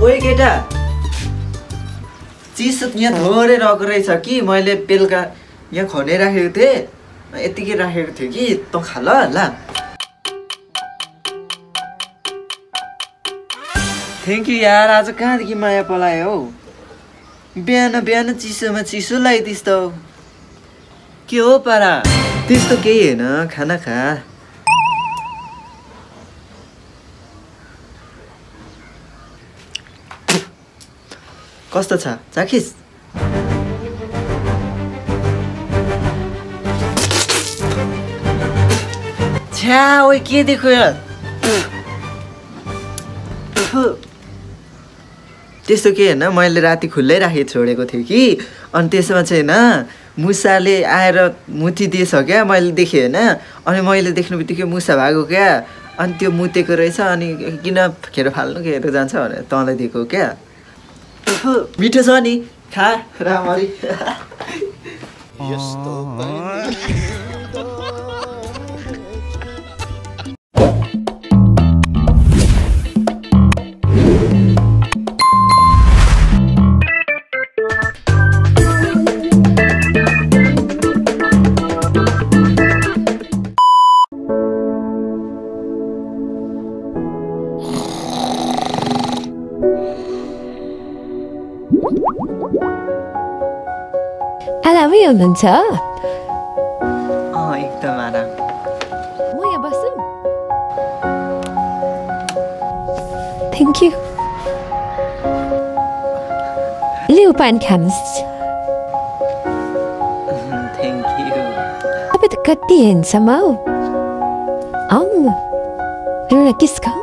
ओइ केटा चिसो यहाँ थोरै रहेको रहेछ कि मैले बेलुका यहाँ खनाइराखेको थिएँ यतिकै राखेको थियो कि त खा ल थ्याङ्क यू यार आज कहाँदेखि माया पलायो हौ बिहान बिहान चिसोमा चिसो लगाइदिस् त के हो पारा त्यस्तो केही होइन खाना खा कस्तो छ चाखिस् छ्या ओइ के देखो यार त्यस्तो के होइन मैले राति खुल्लै राखेँ छोडेको थिएँ कि अनि त्यसमा चाहिँ होइन मुसाले आएर मुतिदिएछ क्या मैले देखेँ होइन अनि मैले देख्नु बित्तिकै मुसा भएको क्या अनि त्यो मुतेको रहेछ अनि किन खेर फाल्नु खेर जान्छ भनेर तँलाई दिएको क्या मिठो छ नि खा रामरी आरामै हुनुहुन्छ एकदम आराम म यहाँ बस्छु थ्याङ्क यू लिउ पानी खानुहोस् थ्याङ्क यू तपाईँ त कति हेन्सम हौ एउटा किस खाऊ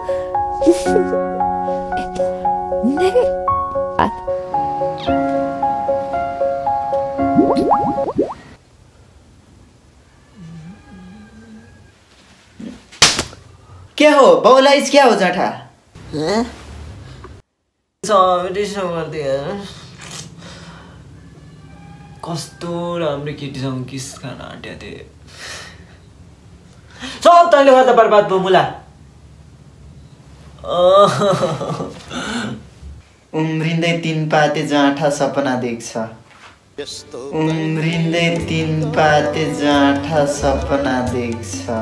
क्या हो बाउलाइज क्या हो जाठा कस्तो राम्रो केटीसँग किस खान आँट्या थिएँ सब तैँले गर्दा बर्बाद भयो मुला उम्रिँदै तीन पाते जाँठा सपना देख्छ उम्रिँदै तीन पाते जाँठा सपना देख्छ